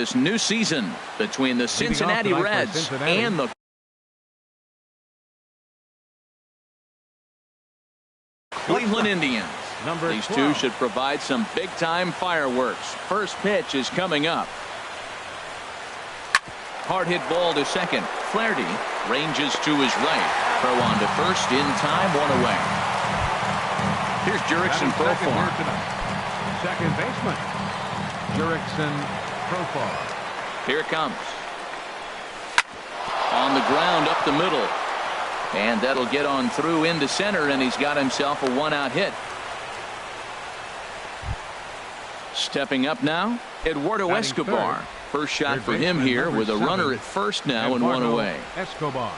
this new season between the Cincinnati Reds and the Cleveland Indians. These two should provide some big-time fireworks. First pitch is coming up. Hard hit ball to second. Flaherty ranges to his right. Throw on to first in time, one away. Here's Jurickson Profar. Second baseman Jurickson Profar. Here it comes. On the ground up the middle. And that'll get on through into center, and he's got himself a one-out hit. Stepping up now, Eduardo Escobar. First shot for him here with a runner at first now and one away. Escobar.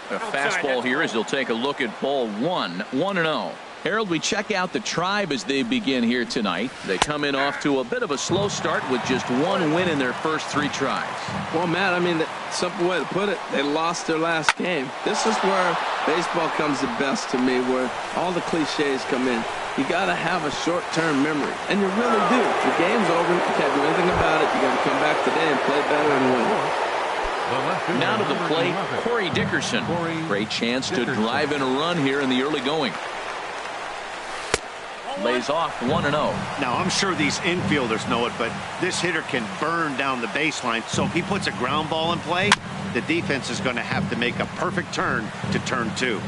A fastball here as he'll take a look at ball one. 1-0. Harold, we check out the Tribe as they begin here tonight. They come in off to a bit of a slow start with just one win in their first 3 tries. Well, Matt, I mean, the simple way to put it, they lost their last game. This is where baseball comes the best to me, where all the cliches come in. You got to have a short-term memory, and you really do. The game's over. You can't do anything about it. You got to come back today and play better and win. Now to the plate, Corey Dickerson. Great chance to drive in a run here in the early going. Lays off 1-0. Now, I'm sure these infielders know it, but this hitter can burn down the baseline. So if he puts a ground ball in play, the defense is going to have to make a perfect turn to turn 2.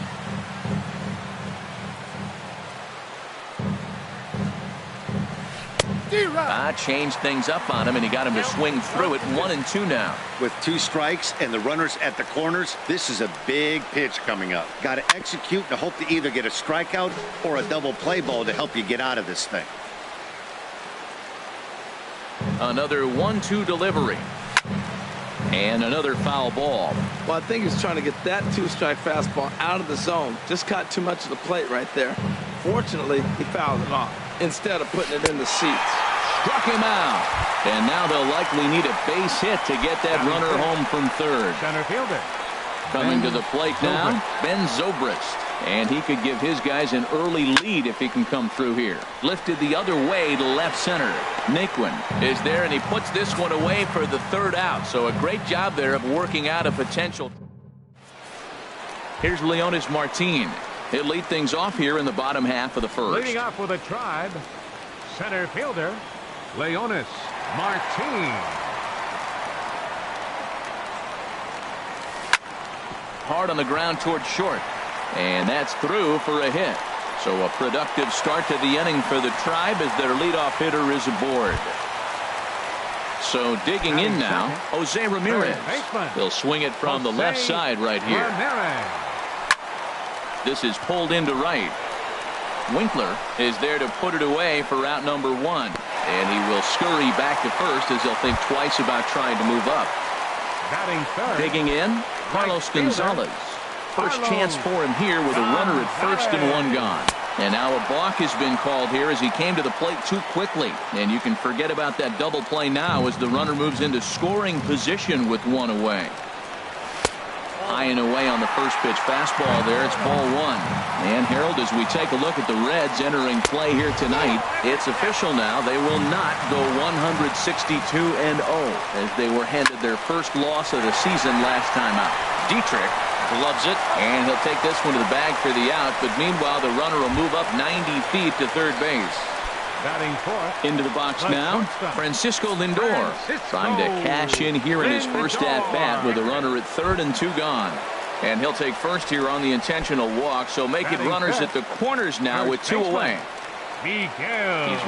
Changed things up on him, and he got him to swing through it. 1-2 now. With 2 strikes and the runners at the corners, this is a big pitch coming up. Got to execute and hope to either get a strikeout or a double play ball to help you get out of this thing. Another 1-2 delivery. And another foul ball. Well, I think he's trying to get that 2-strike fastball out of the zone. Just caught too much of the plate right there. Fortunately, he fouled it off instead of putting it in the seats. Struck him out. And now they'll likely need a base hit to get that runner home from third. Center fielder. Coming to the plate now, Ben Zobrist. And he could give his guys an early lead if he can come through here. Lifted the other way to left center. Naquin is there, and he puts this one away for the 3rd out. So a great job there of working out a potential. Here's Leonis Martin. He'll lead things off here in the bottom half of the first. Leading off for the Tribe, center fielder Leonis Martin. Hard on the ground toward short. And that's through for a hit. So a productive start to the inning for the Tribe as their leadoff hitter is aboard. So digging in now, Jose Ramirez. He'll swing it from the left side right here. This is pulled into right. Winkler is there to put it away for out number 1. And he will scurry back to first as he'll think twice about trying to move up. Digging in, Carlos Gonzalez. First chance for him here with a runner at first and 1 gone. And now a balk has been called here as he came to the plate too quickly. And you can forget about that double play now as the runner moves into scoring position with 1 away. High and away on the first pitch fastball there. It's ball 1. And Harold, as we take a look at the Reds entering play here tonight, it's official now. They will not go 162-0 as they were handed their first loss of the season last time out. Dietrich gloves it, and he'll take this one to the bag for the out. But meanwhile, the runner will move up 90 feet to third base. Into the box now, Francisco Lindor trying to cash in here in his first at-bat with a runner at third and 2 gone. And he'll take first here on the intentional walk, so make it runners at the corners now with 2 away. He's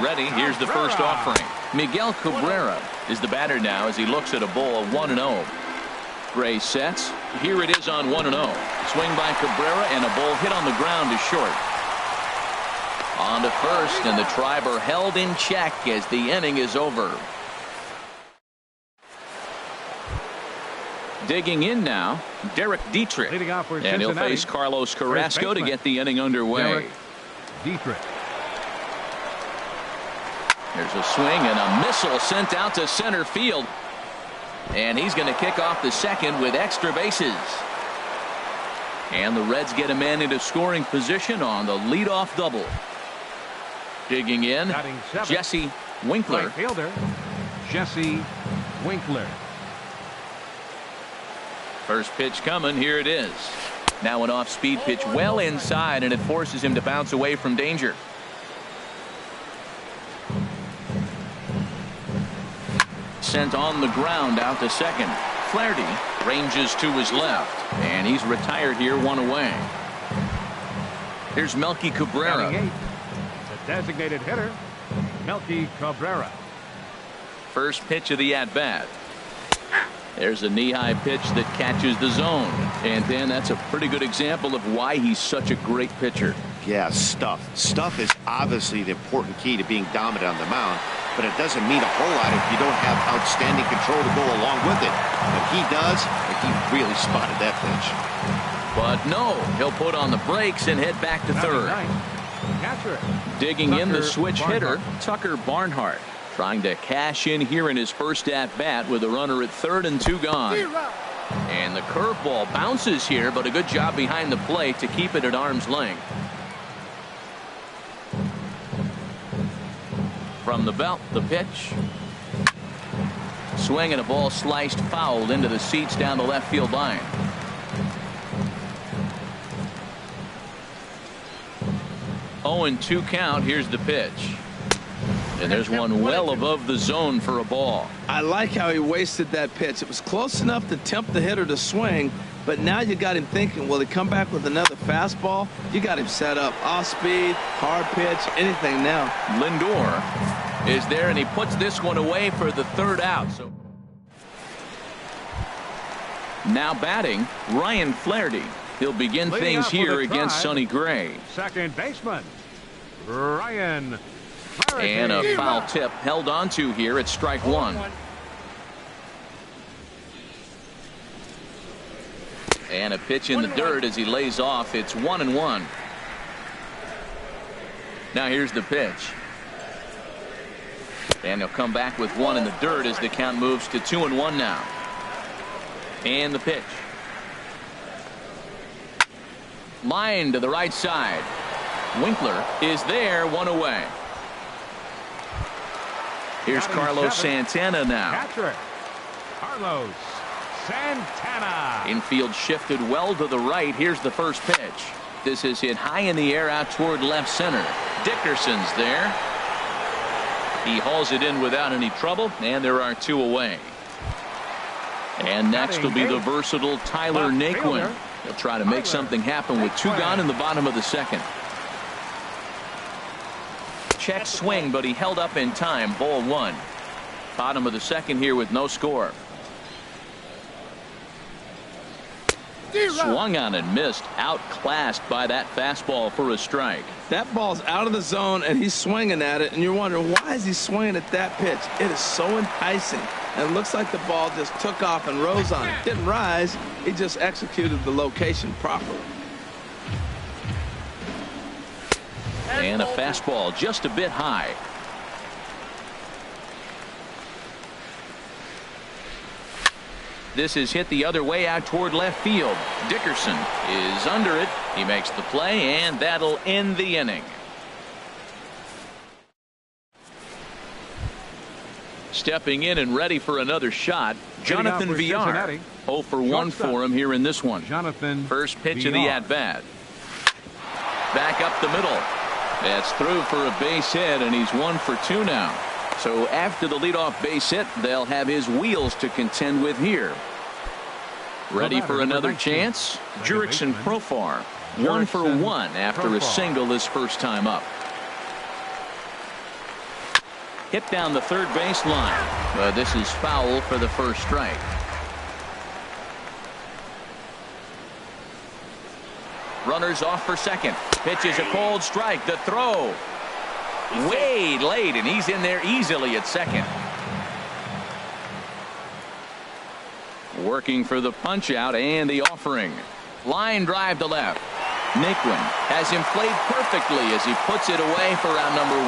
ready. Here's the first offering. Miguel Cabrera is the batter now as he looks at a ball 1-0. Gray sets. Here it is on 1-0. Swing by Cabrera and a ball hit on the ground to short. On to first, and the Tribe are held in check as the inning is over. Digging in now, Derek Dietrich. And he'll face Carlos Carrasco to get the inning underway. Dietrich. There's a swing and a missile sent out to center field. And he's going to kick off the second with extra bases. And the Reds get a man into scoring position on the leadoff double. Digging in, Jesse Winkler. Jesse Winkler. First pitch coming. Here it is. Now an off-speed pitch well inside, and it forces him to bounce away from danger. Sent on the ground out to second. Flaherty ranges to his left, and he's retired here, one away. Here's Melky Cabrera. The designated hitter, Melky Cabrera. First pitch of the at-bat. There's a knee-high pitch that catches the zone. And then that's a pretty good example of why he's such a great pitcher. Yeah, stuff. Stuff is obviously the important key to being dominant on the mound, but it doesn't mean a whole lot if you don't have outstanding control to go along with it. But he does, and he really spotted that pitch. But no, he'll put on the brakes and head back to third. Catcher. Digging in the switch Barnhart. hitter, Tucker Barnhart. Trying to cash in here in his first at-bat with a runner at third and 2 gone. And the curveball bounces here, but a good job behind the plate to keep it at arm's length. From the belt, the pitch. Swing and a ball sliced fouled into the seats down the left field line. Oh, and 2 count. Here's the pitch. And there's one well above the zone for a ball. I like how he wasted that pitch. It was close enough to tempt the hitter to swing, but now you got him thinking, will he come back with another fastball? You got him set up. Off speed, hard pitch, anything now. Lindor is there, and he puts this one away for the third out. So now batting, Ryan Flaherty. He'll begin things here against Sonny Gray. Second baseman, Ryan Flaherty. And a foul tip held onto here at strike 1. And a pitch in the dirt as he lays off. It's 1-1. Now here's the pitch. And he'll come back with one in the dirt as the count moves to 2-1 now. And the pitch. Line to the right side. Winkler is there, one away. Here's Carlos Santana now. Patrick Carlos Santana. Infield shifted well to the right. Here's the first pitch. This is hit high in the air out toward left center. Dickerson's there. He hauls it in without any trouble, and there are 2 away. And next will be the versatile Tyler Naquin. He'll try to make something happen with 2 gone in the bottom of the second. Check swing, but he held up in time. Ball 1. Bottom of the second here with no score. Swung on and missed. Outclassed by that fastball for a strike. That ball's out of the zone, and he's swinging at it, and you're wondering, why is he swinging at that pitch? It is so enticing. And it looks like the ball just took off and rose on it. Didn't rise. He just executed the location properly. And a fastball just a bit high. This is hit the other way out toward left field. Dickerson is under it. He makes the play, and that'll end the inning. Stepping in and ready for another shot, Jonathan Villar. 0 for 1 for him here in this one. Jonathan First pitch Villar. of the at-bat. Back up the middle. That's through for a base hit, and he's 1 for 2 now. So after the leadoff base hit, they'll have his wheels to contend with here. Ready for another chance? Jurickson Profar. 1 for 1 after a single his first time up. Hit down the third base line. But this is foul for the first strike. Runners off for second. Pitch is a cold strike. The throw. Way late, and he's in there easily at second. Working for the punch out and the offering. Line drive to left. Naquin has him played perfectly as he puts it away for out number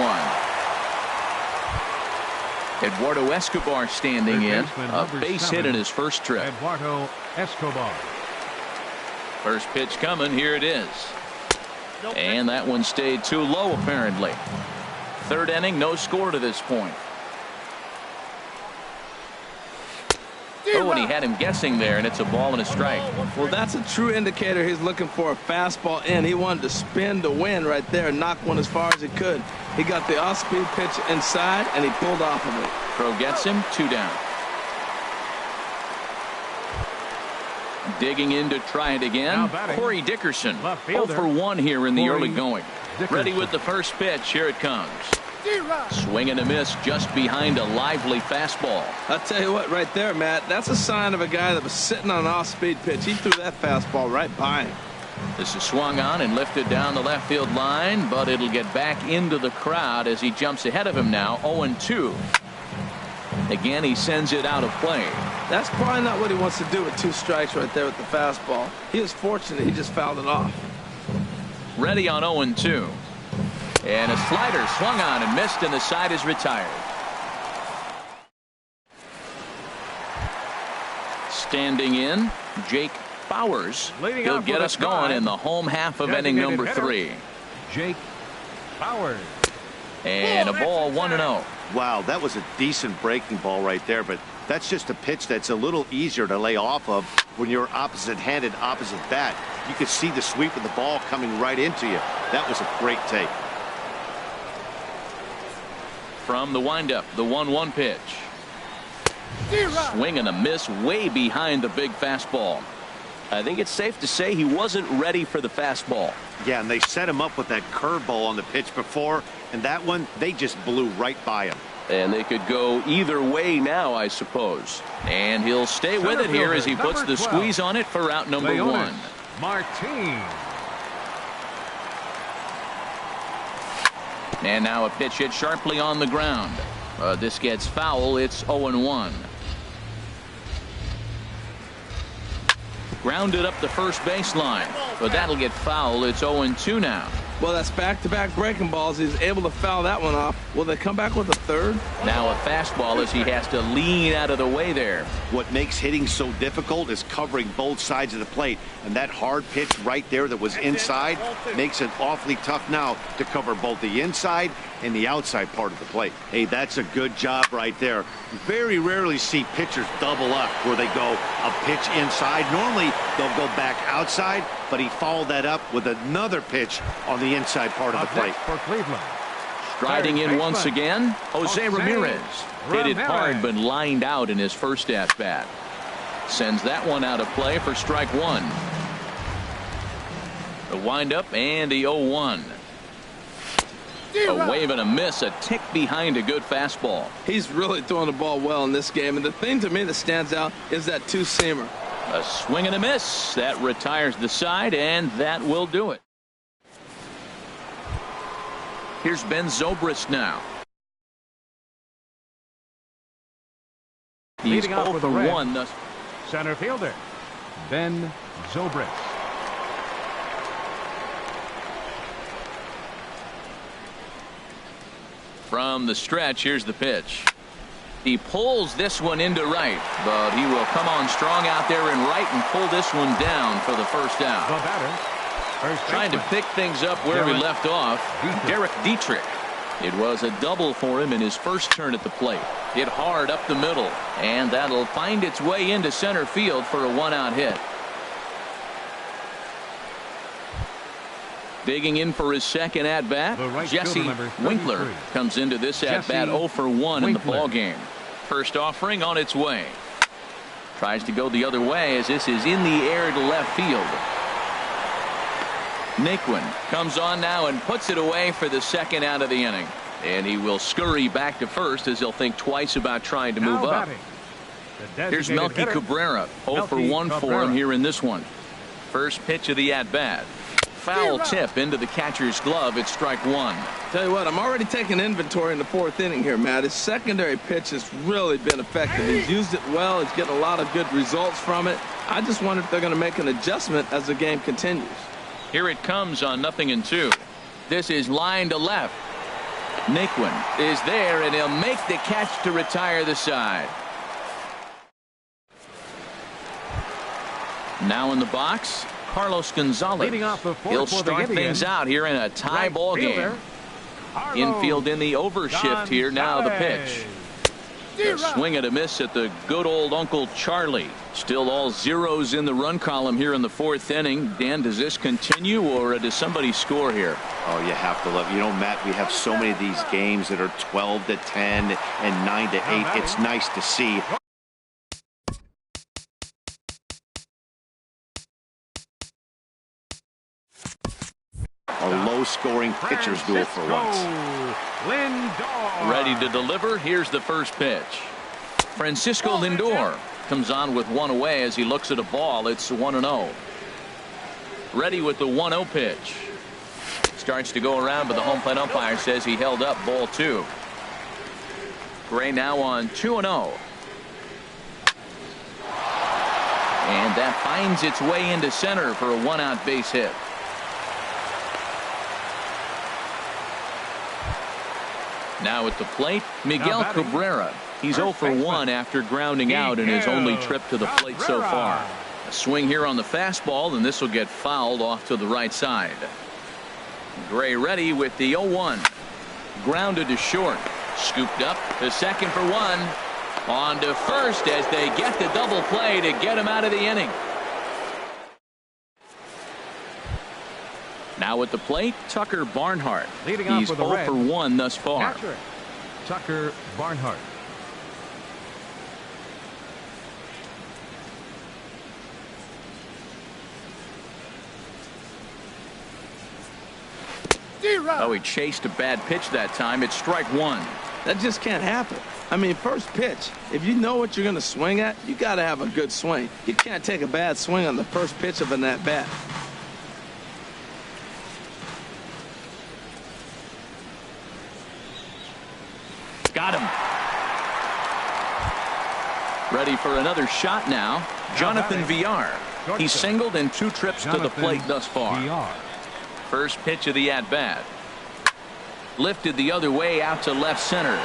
1. Eduardo Escobar standing in. A base hit in his first trip. Eduardo Escobar. First pitch coming. Here it is. And that one stayed too low apparently. Third inning, no score to this point. Oh, and he had him guessing there, and it's a ball and a strike. Well, that's a true indicator he's looking for a fastball in. He wanted to spin to win right there and knock one as far as he could. He got the off-speed pitch inside, and he pulled off of it. Crow gets him, 2 down. Digging in to try it again, Corey Dickerson. 0 for 1 here in the early going. Ready with the first pitch. Here it comes. Swing and a miss just behind a lively fastball. I'll tell you what, right there, Matt, that's a sign of a guy that was sitting on an off-speed pitch. He threw that fastball right by him. This is swung on and lifted down the left field line, but it'll get back into the crowd as he jumps ahead of him now, 0-2. Again, he sends it out of play. That's probably not what he wants to do with 2 strikes right there with the fastball. He was fortunate he just fouled it off. Ready on 0-2. And a slider swung on and missed, and the side is retired. Standing in, Jake Bowers. He'll get us going in the home half of inning number 3. Jake Bowers. And a ball, 1-0. Wow, that was a decent breaking ball right there, but that's just a pitch that's a little easier to lay off of when you're opposite-handed, opposite bat. You could see the sweep of the ball coming right into you. That was a great take. From the windup, the 1-1 pitch. Swing and a miss way behind the big fastball. I think it's safe to say he wasn't ready for the fastball. Yeah, and they set him up with that curveball on the pitch before, and that one, they just blew right by him. And they could go either way now, I suppose. And he'll stay with it here as he puts the squeeze on it for out number 1. Martin. And now a pitch hit sharply on the ground. This gets foul. It's 0-1. Grounded up the first baseline, but that'll get foul. It's 0-2 now. Well, that's back-to-back breaking balls. He's able to foul that one off. Will they come back with a third? Now a fastball as he has to lean out of the way there. What makes hitting so difficult is covering both sides of the plate, and that hard pitch right there that was inside makes it awfully tough now to cover both the inside and the outside part of the plate. Hey, that's a good job right there. Very rarely see pitchers double up where they go a pitch inside. Normally they'll go back outside, but he followed that up with another pitch on the inside part of the plate. For Cleveland. Striding in once again, Jose Ramirez. Hit it hard but lined out in his first at-bat. Sends that one out of play for strike 1. The windup and the 0-1. A wave and a miss, a tick behind a good fastball. He's really throwing the ball well in this game, and the thing to me that stands out is that 2-seamer. A swing and a miss. That retires the side, and that will do it. Here's Ben Zobrist now. He's 0 for 1 thus. Center fielder, Ben Zobrist. From the stretch, here's the pitch. He pulls this one into right, but he will come on strong out there in right and pull this one down for the first out. The batter, trying to pick things up where we left off, Derek Dietrich. It was a double for him in his first turn at the plate. Hit hard up the middle, and that'll find its way into center field for a 1-out hit. Digging in for his second at-bat, Jesse Winkler comes into this at-bat 0 for 1 in the ballgame. First offering on its way. Tries to go the other way as this is in the air to left field. Naquin comes on now and puts it away for the second out of the inning. And he will scurry back to first as he'll think twice about trying to move up. Here's Melky Cabrera. 0 for 1 for him here in this one. First pitch of the at-bat. Foul tip into the catcher's glove. It's strike 1. Tell you what, I'm already taking inventory in the 4th inning here, Matt. His secondary pitch has really been effective. He's used it well. He's getting a lot of good results from it. I just wonder if they're going to make an adjustment as the game continues. Here it comes on 0-2. This is line to left. Naquin is there, and he'll make the catch to retire the side. Now in the box, Carlos Gonzalez. He'll start things out here in a tie ball game. Infield in the overshift here. Now the pitch. A swing and a miss at the good old Uncle Charlie. Still all zeros in the run column here in the fourth inning. Dan, does this continue or does somebody score here? Oh, you have to love. You know, Matt, we have so many of these games that are 12-10 and 9-8. It's nice to see. A low-scoring pitcher's duel for once. Ready to deliver. Here's the first pitch. Francisco Lindor comes on with one away as he looks at a ball. It's 1-0. Ready with the 1-0 pitch. Starts to go around, but the home plate umpire says he held up ball 2. Gray now on 2-0. And that finds its way into center for a 1-out base hit. Now at the plate, Miguel Cabrera. He's 0 for 1 after grounding out in his only trip to the plate so far. A swing here on the fastball, and this will get fouled off to the right side. Gray ready with the 0-1. Grounded to short. Scooped up to second for 1. On to first as they get the double play to get him out of the inning. Now at the plate, Tucker Barnhart. He's 0 for 1 thus far. Tucker Barnhart. Oh, he chased a bad pitch that time. It's strike 1. That just can't happen. I mean, first pitch, if you know what you're going to swing at, you got to have a good swing. You can't take a bad swing on the first pitch of an at-bat. Got him. Ready for another shot now. Jonathan Villar. He's singled in 2 trips to the plate thus far. First pitch of the at-bat. Lifted the other way out to left center.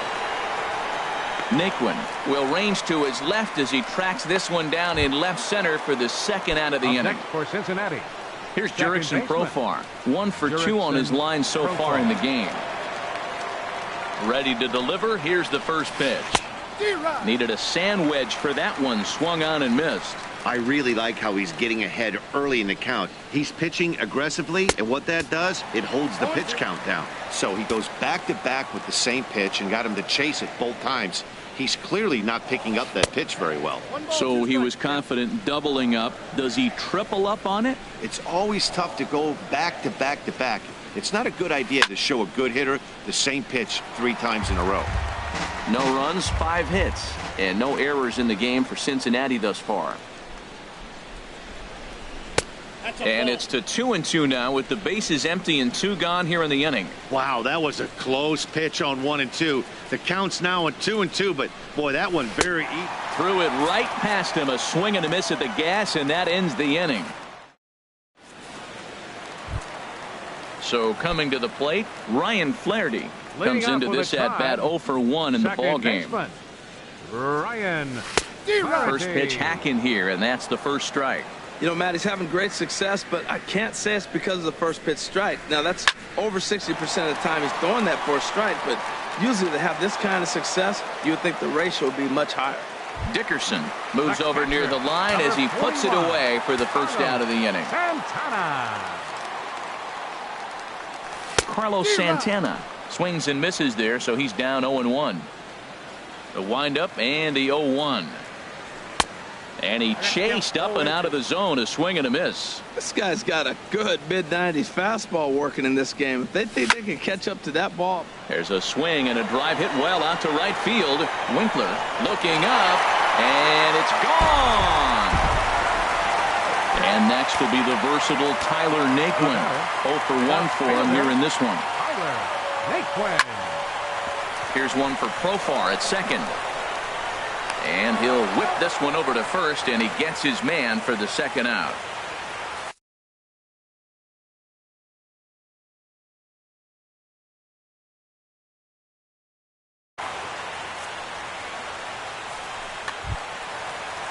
Naquin will range to his left as he tracks this one down in left center for the second out of the inning. Next for Cincinnati. Here's Jurickson Profar. 1 for 2 on his line so far in the game. Ready to deliver. Here's the first pitch. Needed a sand wedge for that one. Swung on and missed. I really like how he's getting ahead early in the count. He's pitching aggressively, and what that does, it holds the pitch count down. So he goes back-to-back with the same pitch and got him to chase it both times. He's clearly not picking up that pitch very well. So he was confident doubling up. Does he triple up on it? It's always tough to go back-to-back-to-back. It's not a good idea to show a good hitter the same pitch 3 times in a row. No runs, 5 hits, and no errors in the game for Cincinnati thus far. And it's to 2-2 now with the bases empty and 2 gone here in the inning. Wow, that was a close pitch on 1 and 2. The count's now at 2-2, but boy, that one very easy. Threw it right past him. A swing and a miss at the gas, and that ends the inning. So coming to the plate, Ryan Flaherty comes into this at-bat 0 for 1 in the ball game. Ryan First pitch hack in here, and that's the first strike. You know, Matt, he's having great success, but I can't say it's because of the first pitch strike. Now, that's over 60% of the time he's throwing that for a strike, but usually to have this kind of success, you would think the ratio would be much higher. Dickerson moves over near the line as he puts it away for the first out of the inning. Carlos Santana swings and misses there, so he's down 0-1. The windup and the 0-1. And he chased up and out of the zone. A swing and a miss. This guy's got a good mid-90s fastball working in this game. If they think they can catch up to that ball. There's a swing and a drive hit well out to right field. Winkler looking up, and it's gone. And next will be the versatile Tyler Naquin. 0 for 1 for him here in this one. Here's one for Profar at second. And he'll whip this one over to first, and he gets his man for the second out.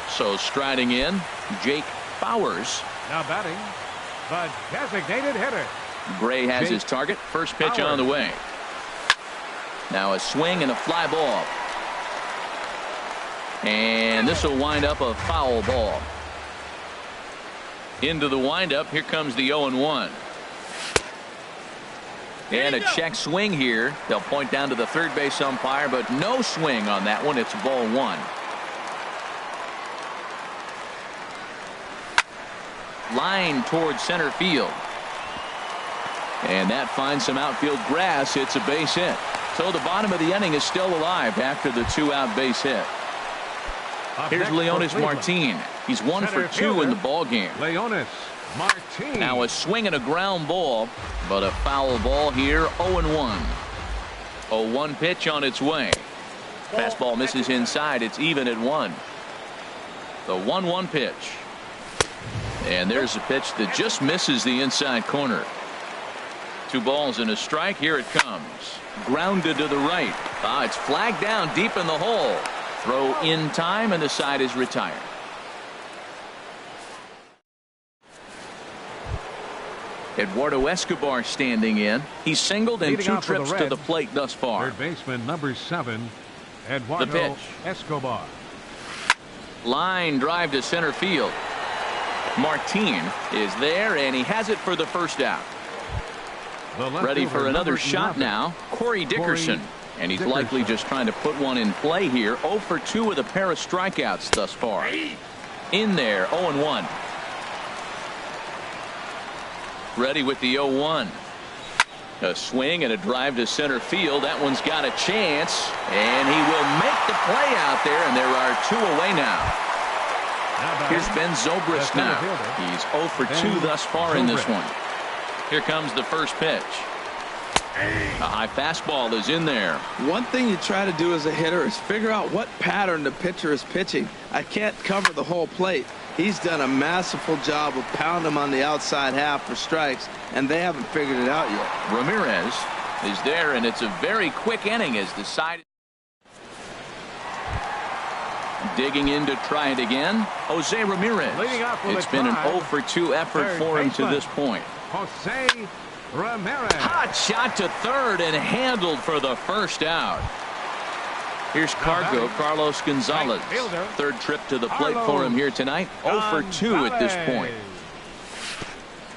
So striding in, Jake Bowers. Now batting, the designated hitter. Gray has his target. First pitch on the way. Now a swing and a fly ball. And this will wind up a foul ball. Into the windup, here comes the 0-1. And a check swing here. They'll point down to the third base umpire, but no swing on that one. It's ball one. Line towards center field. And that finds some outfield grass. It's a base hit. So the bottom of the inning is still alive after the two-out base hit. Here's Leonis Martin. He's 1 for 2 in the ball game. Leonis Martin. Now a swing and a ground ball, but a foul ball here. 0-1. 0-1 pitch on its way. Fastball misses inside. It's even at 1. The 1-1 pitch. And there's a pitch that just misses the inside corner. 2 balls and a strike. Here it comes. Grounded to the right. It's flagged down deep in the hole. Throw in time, and the side is retired. Eduardo Escobar standing in. He's singled in 2 trips to the plate thus far. Third baseman number 7, Eduardo Escobar. Line drive to center field. Martin is there, and he has it for the first out. Ready for another shot now. Corey Dickerson. And he's likely just trying to put one in play here. 0 for 2 with a pair of strikeouts thus far. In there, 0-1. Ready with the 0-1. A swing and a drive to center field. That one's got a chance. And he will make the play out there, and there are 2 away now. Here's Ben Zobrist now. He's 0 for 2 thus far in this one. Here comes the first pitch. A high fastball is in there. One thing you try to do as a hitter is figure out what pattern the pitcher is pitching. I can't cover the whole plate. He's done a masterful job of pounding him on the outside half for strikes, and they haven't figured it out yet. Ramirez is there, and it's a very quick inning as the side. Digging in to try it again. Jose Ramirez. It's been an 0 for 2 effort for him to this point. Jose Ramirez. Hot shot to third and handled for the first out. Here's Carlos Gonzalez. Third trip to the plate for him here tonight. 0 for 2 at this point.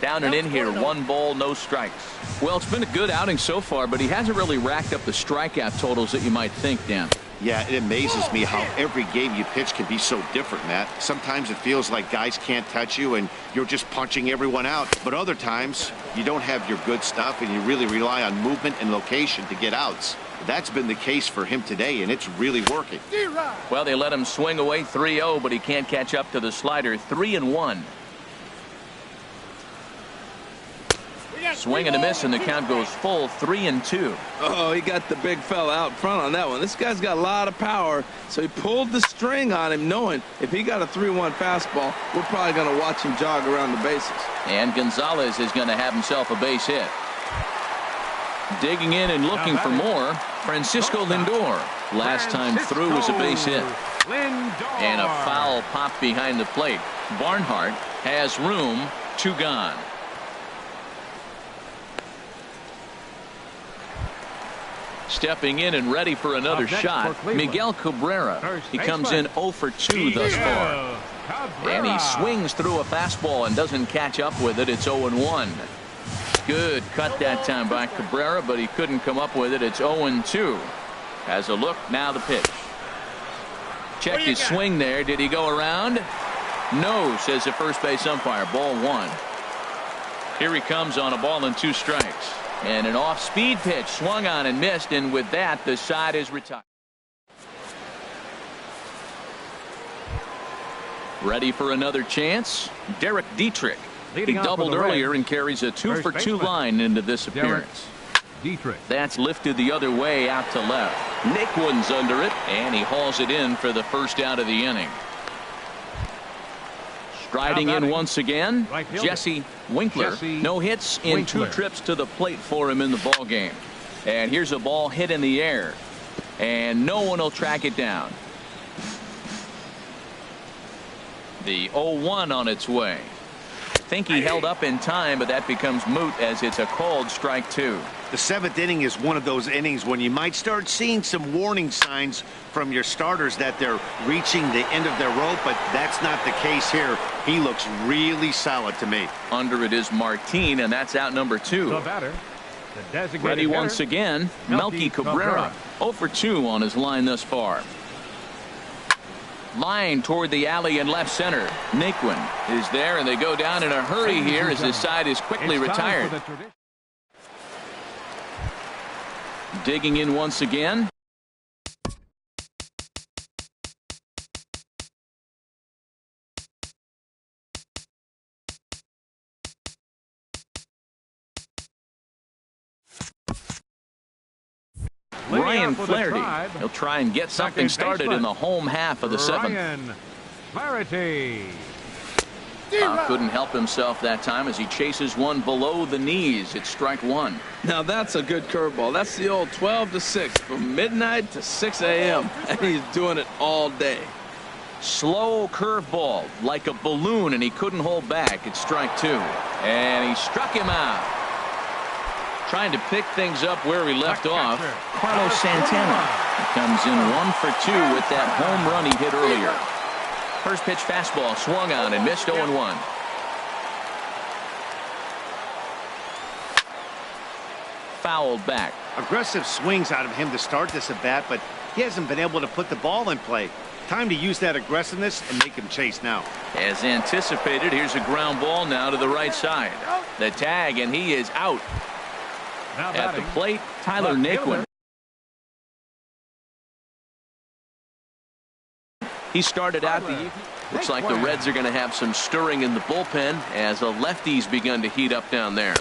Down and in here, 1 ball, no strikes. Well, it's been a good outing so far, but he hasn't really racked up the strikeout totals that you might think, Dan. Yeah, it amazes me how every game you pitch can be so different, Matt. Sometimes it feels like guys can't touch you and you're just punching everyone out. But other times you don't have your good stuff and you really rely on movement and location to get outs. That's been the case for him today, and it's really working. Well, they let him swing away 3-0, but he can't catch up to the slider. 3-1. Swing and a miss, and the count goes full. 3-2. Oh, he got the big fella out front on that one. This guy's got a lot of power, so he pulled the string on him, knowing if he got a 3-1 fastball, we're probably going to watch him jog around the bases. And Gonzalez is going to have himself a base hit. Digging in and looking for more, Francisco Lindor. Last time through was a base hit. And a foul pop behind the plate. Barnhart has room. 2 gone. Stepping in and ready for another shot, Miguel Cabrera. He comes in 0 for 2 thus far. And he swings through a fastball and doesn't catch up with it. It's 0-1. Good cut that time by Cabrera, but he couldn't come up with it. It's 0-2. Has a look, now the pitch. Check his swing there. Did he go around? No, says the first base umpire. Ball 1. Here he comes on a ball and 2 strikes. And an off-speed pitch swung on and missed, and with that, the side is retired. Ready for another chance? Derek Dietrich. He doubled earlier and carries a 2 for 2 line into this appearance. Dietrich. That's lifted the other way out to left. Nick Wood's under it, and he hauls it in for the first out of the inning. Striding in once again, Jesse Winkler. No hits in 2 trips to the plate for him in the ball game. And here's a ball hit in the air, and no one will track it down. The 0-1 on its way. think he held up in time, but that becomes moot as it's a called strike 2. The 7th inning is one of those innings when you might start seeing some warning signs from your starters that they're reaching the end of their rope, but that's not the case here. He looks really solid to me. Under it is Martin, and that's out number 2. The batter, the designated Ready hitter, once again, Melky Cabrera. 0 for 2 on his line thus far. Line toward the alley in left center. Naquin is there, and they go down in a hurry here as his side is quickly retired. Digging in once again. Ryan Flaherty. He'll try and get something started in the home half of the 7th. Ryan Flaherty. Couldn't help himself that time as he chases one below the knees. It's strike 1. Now that's a good curveball. That's the old 12 to 6 from midnight to 6 a.m. and he's doing it all day. Slow curveball like a balloon, and he couldn't hold back. It's strike 2, and he struck him out. Trying to pick things up where he left off. Carlos Santana. He comes in 1 for 2 with that home run he hit earlier. First pitch fastball swung on and missed 0-1. Fouled back. Aggressive swings out of him to start this at bat, but he hasn't been able to put the ball in play. Time to use that aggressiveness and make him chase now. As anticipated, here's a ground ball now to the right side. The tag, and he is out. At the plate, Tyler Naquin. He started out the evening. Looks like the Reds are going to have some stirring in the bullpen as the lefties begun to heat up down there.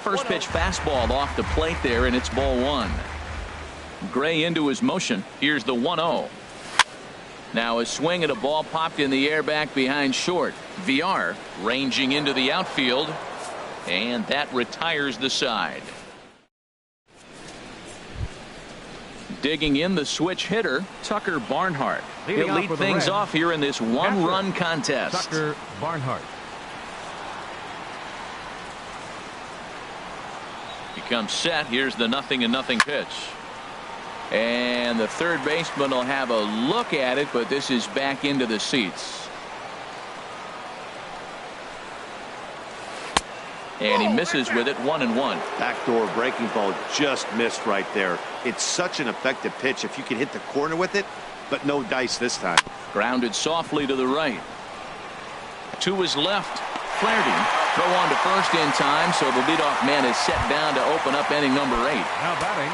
First pitch fastball off the plate there, and it's ball 1. Gray into his motion. Here's the 1-0. Now a swing at a ball popped in the air back behind short. VR ranging into the outfield, and that retires the side. Digging in the switch hitter, Tucker Barnhart. He'll lead things off here in this one-run contest. Tucker Barnhart. He comes set. Here's the 0-0 pitch. And the third baseman will have a look at it, but this is back into the seats. And he misses with it, 1-1. Backdoor breaking ball just missed right there. It's such an effective pitch if you can hit the corner with it, but no dice this time. Grounded softly to the right. To his left. Flaherty throw on to first in time, so the leadoff man is set down to open up inning number 8. Now batting.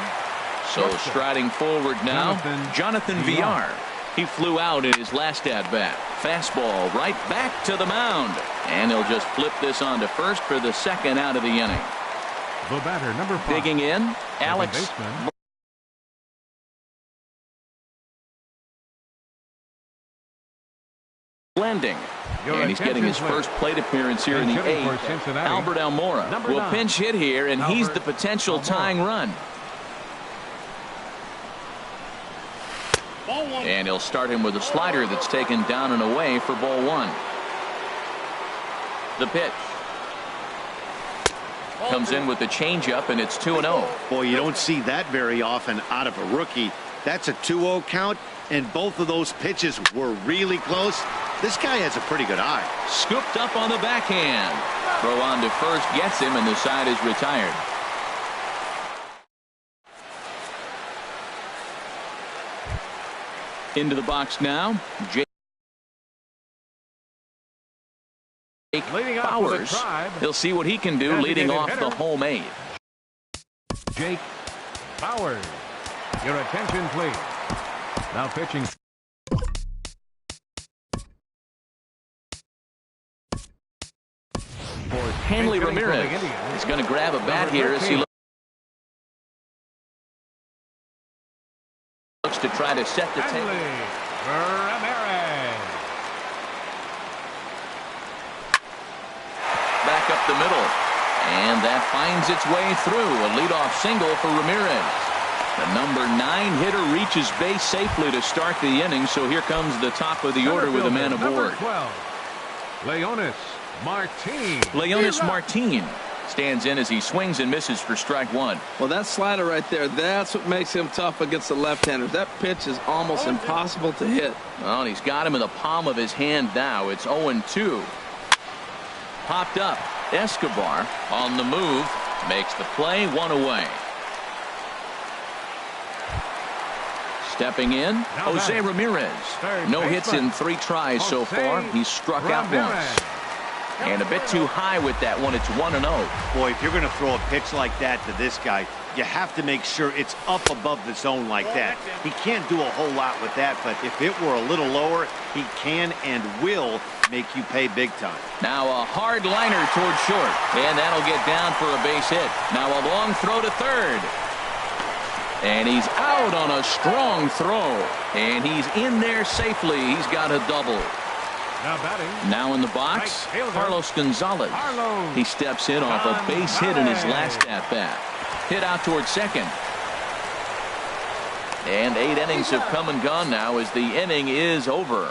So striding forward now, Jonathan VR. He flew out in his last at-bat. Fastball right back to the mound. And he'll just flip this on to first for the second out of the inning. The batter, number 5. Digging in, Alex Blending. And he's getting his first plate appearance here in the 8th. Albert Almora will pinch hit here, and he's the potential tying run. And he'll start him with a slider that's taken down and away for ball 1. The pitch. Comes in with the changeup, and it's 2-0. Boy, you don't see that very often out of a rookie. That's a 2-0 count, and both of those pitches were really close. This guy has a pretty good eye. Scooped up on the backhand. Throw on to first gets him, and the side is retired. Into the box now, Jake Bowers. He'll see what he can do leading off the home 8. Jake Bowers. Your attention, please. Now pitching. Hanley Ramirez is going to grab a bat here as he looks to try to set the table. Ramirez. Back up the middle, and that finds its way through. A leadoff single for Ramirez. The number 9 hitter reaches base safely to start the inning, so here comes the top of the order with a man aboard. Number 12, Leonis Martin. Leonis Martin stands in as he swings and misses for strike one. Well, that slider right there, that's what makes him tough against the left-handers. That pitch is almost impossible to hit. Well, and he's got him in the palm of his hand now. It's 0-2. Popped up. Escobar on the move. Makes the play, one away. Stepping in, Jose Ramirez. No hits in 3 tries so far. He's struck out once. And a bit too high with that one. It's 1-0. Boy, if you're going to throw a pitch like that to this guy, you have to make sure it's up above the zone like that. He can't do a whole lot with that, but if it were a little lower, he can and will make you pay big time. Now a hard liner toward short, and that'll get down for a base hit. Now a long throw to third. And he's out on a strong throw. And he's in there safely. He's got a double. Now batting. Now in the box, Carlos Gonzalez. He steps in off a base hit in his last at-bat. Hit out towards second. And 8 innings have come and gone now as the inning is over.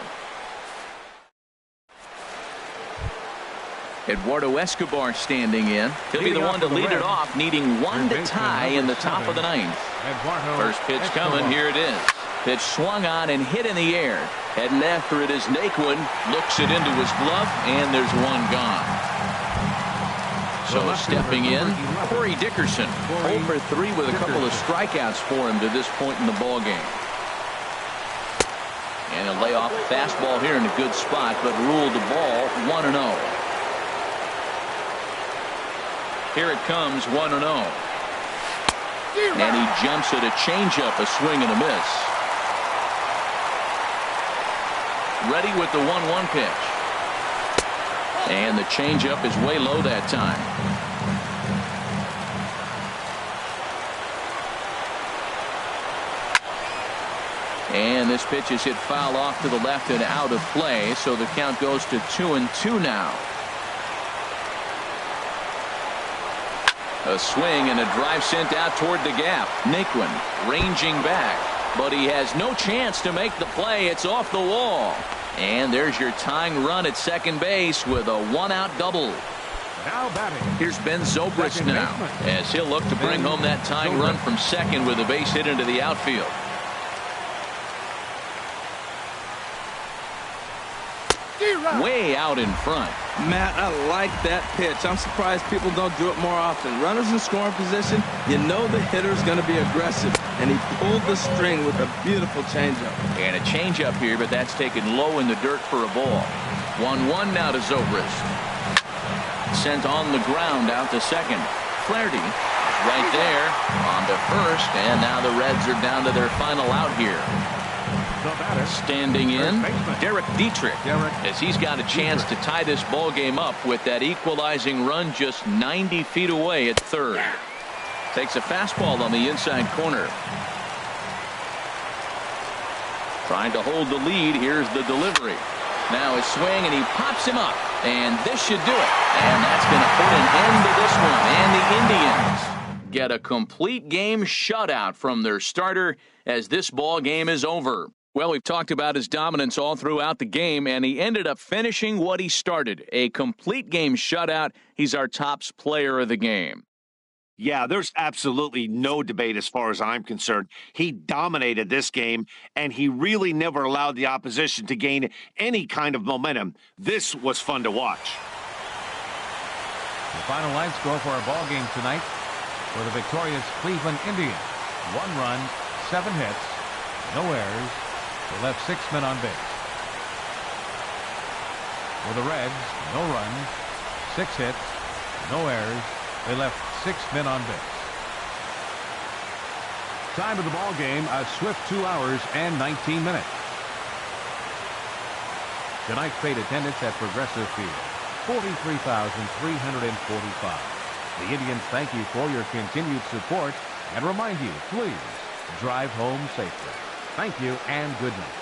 Eduardo Escobar standing in. He'll be the one to lead it off, needing 1 to tie in the top of the 9th. First pitch coming. Here it is. Pitch swung on and hit in the air. Heading after it is Naquin. Looks it into his glove, and there's one gone. So stepping in, Corey Dickerson. 0 for 3 with a couple of strikeouts for him to this point in the ball game. And he'll lay off a fastball here in a good spot, but ruled the ball 1-0. Here it comes, 1-0. And he jumps at a changeup, a swing and a miss. Ready with the 1-1 pitch. And the changeup is way low that time. And this pitch is hit foul off to the left and out of play, so the count goes to 2-2 now. A swing and a drive sent out toward the gap. Naquin ranging back, but he has no chance to make the play. It's off the wall. And there's your tying run at second base with a 1-out double. Now batting. Here's Ben Zobrist now, as he'll look to bring home that tying run from second with a base hit into the outfield. Way out in front. Matt, I like that pitch. I'm surprised people don't do it more often. Runners in scoring position, you know the hitter's going to be aggressive. And he pulled the string with a beautiful changeup. And a changeup here, but that's taken low in the dirt for a ball. 1-1 now to Zobrist. Sent on the ground out to second. Flaherty right there on to first, and now the Reds are down to their final out here. Standing in, Derek Dietrich, as he's got a chance to tie this ball game up with that equalizing run just 90 feet away at third. Takes a fastball on the inside corner. Trying to hold the lead. Here's the delivery. Now his swing, and he pops him up. And this should do it. And that's going to put an end to this one. And the Indians get a complete game shutout from their starter as this ball game is over. Well, we've talked about his dominance all throughout the game, and he ended up finishing what he started. A complete game shutout. He's our top player of the game. Yeah, there's absolutely no debate as far as I'm concerned. He dominated this game, and he really never allowed the opposition to gain any kind of momentum. This was fun to watch. The final line score for our ball game tonight for the victorious Cleveland Indians. 1 run, 7 hits, no errors. They left 6 men on base. For the Reds, no runs, 6 hits, no errors. They left 6 men on base. Time of the ball game, a swift 2 hours and 19 minutes. Tonight's paid attendance at Progressive Field, 43,345. The Indians thank you for your continued support and remind you, please drive home safely. Thank you and good night.